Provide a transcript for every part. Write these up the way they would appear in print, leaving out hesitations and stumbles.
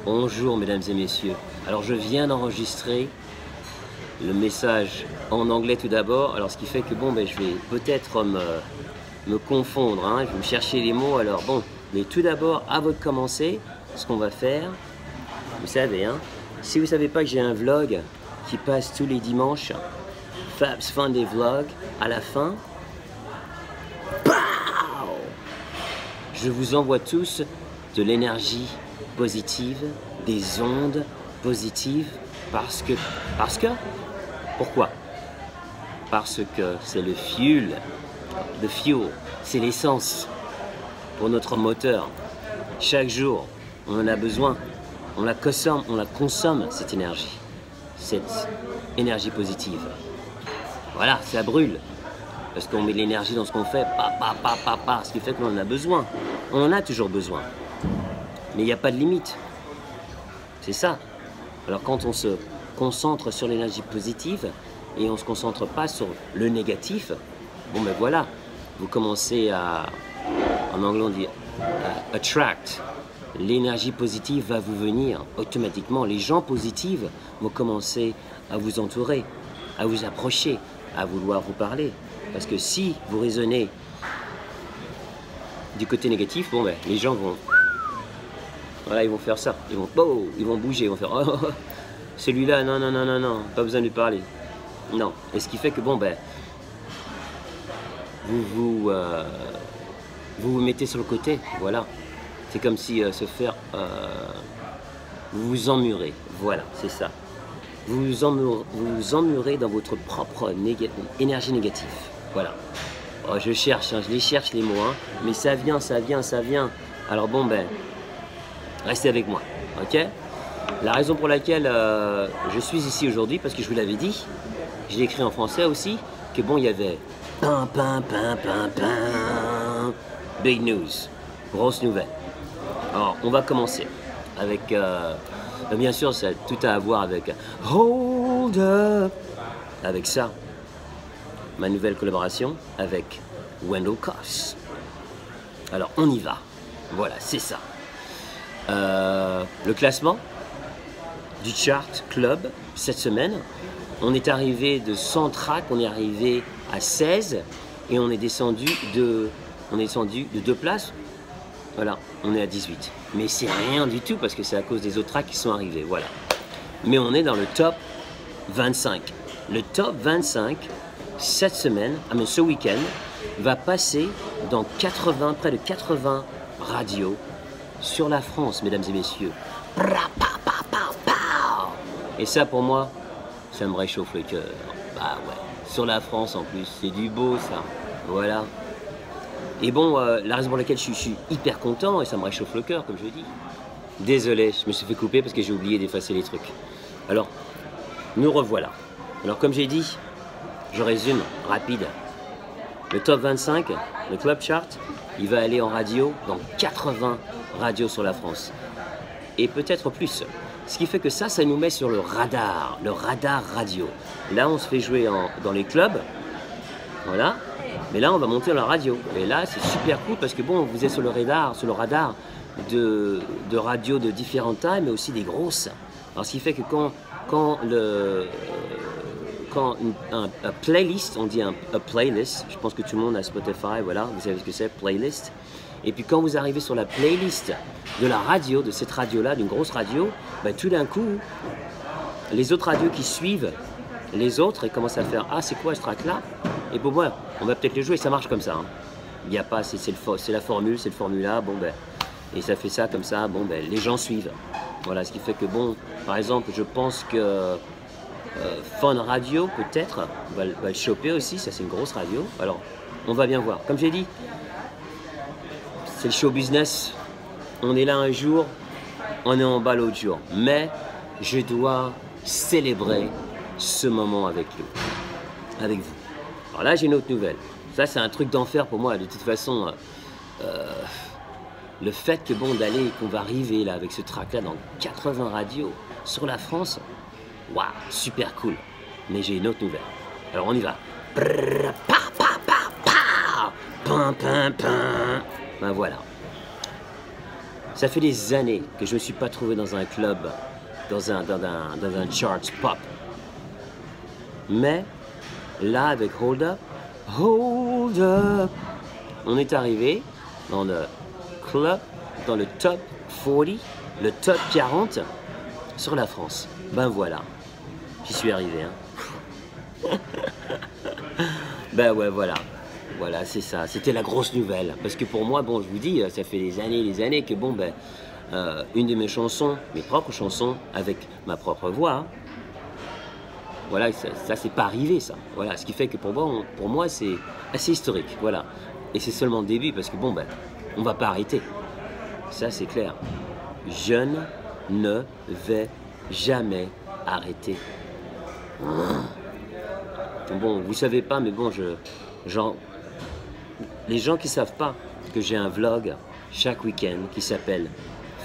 Bonjour mesdames et messieurs. Alors je viens d'enregistrer le message en anglais tout d'abord. Alors ce qui fait que bon, ben, je vais peut-être me confondre, hein. Je vais me chercher les mots. Alors bon, mais tout d'abord, avant de commencer, ce qu'on va faire, vous savez, hein, si vous ne savez pas que j'ai un vlog qui passe tous les dimanches, Fab's Funday Vlog, à la fin, je vous envoie tous de l'énergie positive, des ondes positives, pourquoi? Parce que c'est le fuel, c'est l'essence pour notre moteur. Chaque jour, on en a besoin, on la consomme cette énergie positive. Voilà, ça brûle. Parce qu'on met de l'énergie dans ce qu'on fait, ce qui fait qu'on en a besoin. On en a toujours besoin. Mais il n'y a pas de limite. C'est ça. Alors quand on se concentre sur l'énergie positive et on ne se concentre pas sur le négatif, bon ben voilà, vous commencez en anglais on dit attract. L'énergie positive va vous venir automatiquement. Les gens positifs vont commencer à vous entourer, à vous approcher, à vouloir vous parler. Parce que si vous raisonnez du côté négatif, bon ben, les gens vont, voilà, ils vont faire ça, ils vont bouger, ils vont faire, oh, celui-là, non, pas besoin de lui parler, non. Et ce qui fait que bon ben, vous vous mettez sur le côté, voilà. C'est comme si vous vous emmurez, voilà, c'est ça. Vous vous emmurez dans votre propre énergie négative. Voilà. Oh, je cherche, hein, je les cherche les mots, hein, mais ça vient. Alors bon, ben, restez avec moi, ok? La raison pour laquelle je suis ici aujourd'hui, parce que je vous l'avais dit, j'ai écrit en français aussi, que bon, il y avait big news, grosse nouvelle. Alors, on va commencer avec, bien sûr, ça a tout à voir avec Hold Up, avec ça. Ma nouvelle collaboration avec Wendell Koss. Alors on y va, voilà, c'est ça. Le classement du Chart Club cette semaine, on est arrivé de 100 tracks, on est arrivé à 16 et on est descendu de 2 places. Voilà, on est à 18. Mais c'est rien du tout parce que c'est à cause des autres tracks qui sont arrivés, voilà. Mais on est dans le top 25. Le top 25 cette semaine, ce week-end, va passer dans près de 80 radios sur la France, mesdames et messieurs. Et ça, pour moi, ça me réchauffe le cœur. Bah ouais, sur la France en plus, c'est du beau ça. Voilà. Et bon, la raison pour laquelle je suis hyper content, et ça me réchauffe le cœur, comme je dis. Désolé, je me suis fait couper parce que j'ai oublié d'effacer les trucs. Alors, nous revoilà. Alors, comme j'ai dit, je résume, rapide. Le top 25, le Club Chart, il va aller en radio dans 80 radios sur la France. Et peut-être plus. Ce qui fait que ça nous met sur le radar radio. Là, on se fait jouer dans les clubs. Voilà. Mais là, on va monter dans la radio. Et là, c'est super cool parce que bon, vous êtes sur le radar de radios de différentes tailles, mais aussi des grosses. Alors, ce qui fait que quand un playlist, on dit un playlist, je pense que tout le monde a Spotify, voilà, vous savez ce que c'est, playlist. Et puis quand vous arrivez sur la playlist de la radio, de cette radio-là, d'une grosse radio, ben, tout d'un coup, les autres radios qui suivent les autres, ils commencent à faire « Ah, c'est quoi ce track-là ?» Et pour moi, on va peut-être le jouer, ça marche comme ça. Hein. Il n'y a pas, c'est la formule, c'est le formula, bon ben, et ça fait ça comme ça, bon ben, les gens suivent. Voilà, ce qui fait que bon, par exemple, je pense que Fun Radio, peut-être, va le choper aussi, ça c'est une grosse radio. Alors, on va bien voir. Comme j'ai dit, c'est le show business. On est là un jour, on est en bas l'autre jour. Mais je dois célébrer ce moment avec vous. Alors là, j'ai une autre nouvelle. Ça, c'est un truc d'enfer pour moi. De toute façon, le fait que bon, qu'on va arriver là avec ce track-là dans 80 radios sur la France, waouh, super cool. Mais j'ai une autre nouvelle. Alors on y va. Ben voilà. Ça fait des années que je ne me suis pas trouvé dans un club, dans un charts pop. Mais là, avec Hold Up, on est arrivé dans le club, dans le top 40, le top 40 sur la France. Ben voilà, j'y suis arrivé. Hein. Ben ouais, voilà. Voilà, c'est ça. C'était la grosse nouvelle. Parce que pour moi, bon, je vous dis, ça fait des années que, bon, ben, une de mes chansons, mes propres chansons, avec ma propre voix, hein, voilà, ça c'est pas arrivé, ça. Voilà, ce qui fait que pour moi c'est assez historique. Voilà. Et c'est seulement le début, parce que, bon, ben, on va pas arrêter. Ça, c'est clair. Je ne vais jamais arrêter. Bon, vous savez pas, mais bon, les gens qui savent pas que j'ai un vlog chaque week-end qui s'appelle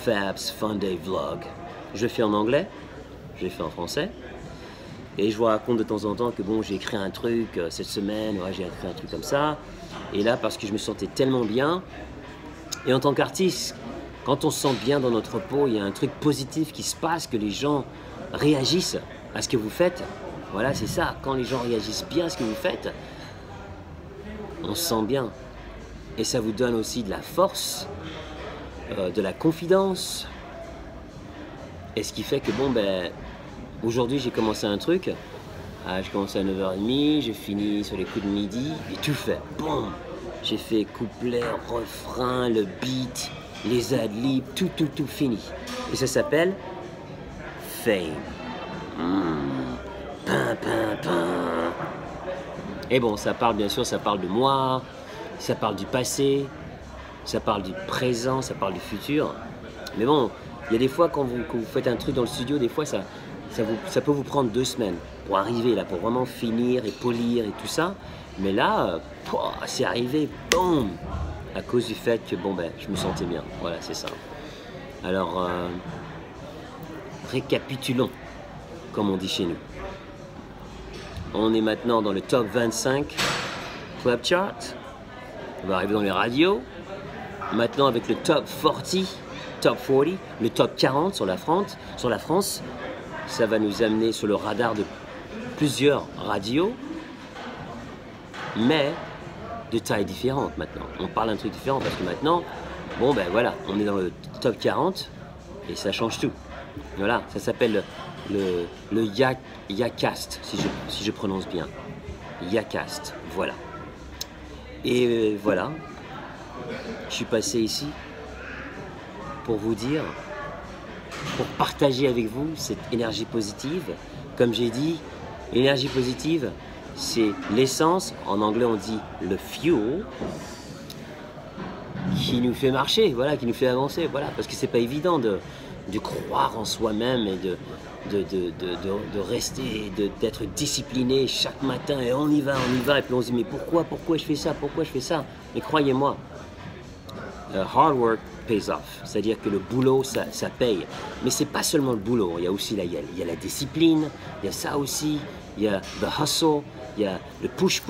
Fab's Fun Day Vlog. Je le fais en anglais, je le fais en français, et je vous raconte de temps en temps que bon, j'ai écrit un truc cette semaine, ouais, j'ai écrit un truc comme ça, et là parce que je me sentais tellement bien, et en tant qu'artiste, quand on se sent bien dans notre peau, il y a un truc positif qui se passe, que les gens réagissent à ce que vous faites. Voilà, c'est ça, quand les gens réagissent bien à ce que vous faites, on se sent bien. Et ça vous donne aussi de la force, de la confidence. Et ce qui fait que, bon, ben, aujourd'hui, j'ai commencé un truc. J'ai commencé à 9h30, j'ai fini sur les coups de midi, et tout fait. Bon, j'ai fait couplet, refrain, le beat, les adlibs, tout fini. Et ça s'appelle Fame. Pin, pin, pin. Et bon, ça parle, bien sûr, ça parle de moi, ça parle du passé, ça parle du présent, ça parle du futur. Mais bon, il y a des fois, quand vous faites un truc dans le studio, des fois, ça peut vous prendre 2 semaines pour arriver là, pour vraiment finir et polir et tout ça. Mais là, c'est arrivé, boum, à cause du fait que, bon, ben, je me sentais bien. Voilà, c'est ça. Alors, récapitulons, comme on dit chez nous. On est maintenant dans le top 25 Club Chart. On va arriver dans les radios. Maintenant avec le top 40, le top 40 sur la France, ça va nous amener sur le radar de plusieurs radios, mais de taille différente maintenant. On parle d'un truc différent parce que maintenant, bon ben voilà, on est dans le top 40 et ça change tout. Voilà, ça s'appelle le Yacast, si je prononce bien. Yacast, voilà. Et voilà, je suis passé ici pour vous dire, pour partager avec vous cette énergie positive. Comme j'ai dit, l'énergie positive, c'est l'essence, en anglais on dit le fuel, qui nous fait marcher, voilà, qui nous fait avancer, voilà, parce que c'est pas évident de croire en soi-même et de rester, d'être discipliné chaque matin et on y va, et puis on se dit mais pourquoi je fais ça, mais croyez-moi, hard work pays off, c'est-à-dire que le boulot ça paye, mais c'est pas seulement le boulot, il y a aussi il y a la discipline, il y a ça aussi, il y a the hustle, il y a le push,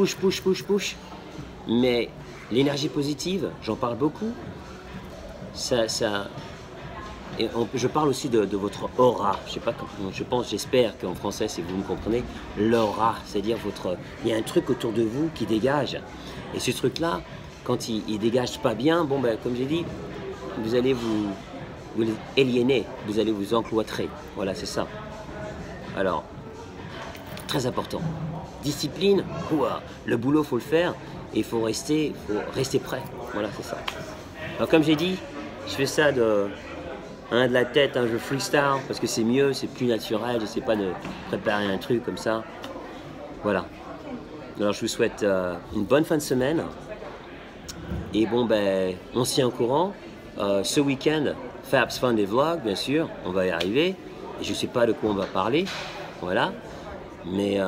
mais l'énergie positive, j'en parle beaucoup, et je parle aussi de votre aura. Je sais pas comment, j'espère qu'en français, si vous me comprenez, l'aura, c'est-à-dire il y a un truc autour de vous qui dégage. Et ce truc-là, quand il dégage pas bien, bon ben comme j'ai dit, vous allez vous aliéner, vous allez vous encloîtrer. Voilà, c'est ça. Alors, très important. Discipline, le boulot faut le faire et il faut rester prêt. Voilà, c'est ça. Alors comme j'ai dit, je fais ça de la tête, je freestyle parce que c'est mieux, c'est plus naturel, je sais pas de préparer un truc comme ça. Voilà. Alors je vous souhaite une bonne fin de semaine. Et bon ben, on s'y est au courant. Ce week-end, Fab's Fun Day Vlog, bien sûr, on va y arriver. Et je sais pas de quoi on va parler. Voilà. Mais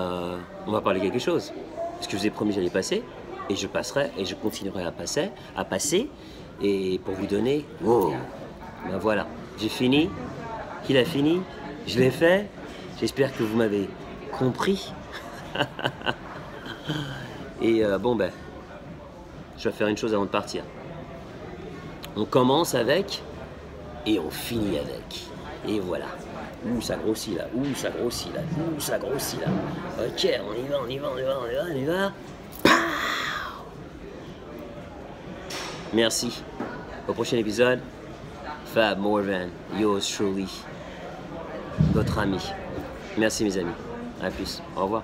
on va parler quelque chose. Parce que je vous ai promis que j'allais passer. Et je passerai et je continuerai à passer. Et pour vous donner, ben voilà. J'ai fini, il a fini, je l'ai fait, j'espère que vous m'avez compris. Et bon ben, je vais faire une chose avant de partir. On commence avec et on finit avec. Et voilà. Ouh, ça grossit là, ouh, ça grossit là, ouh, ça grossit là. Ok, on y va, on y va, on y va, on y va, on y va. Merci. Au prochain épisode, Fab Morvan, yours truly, votre ami. Merci mes amis. À plus. Au revoir.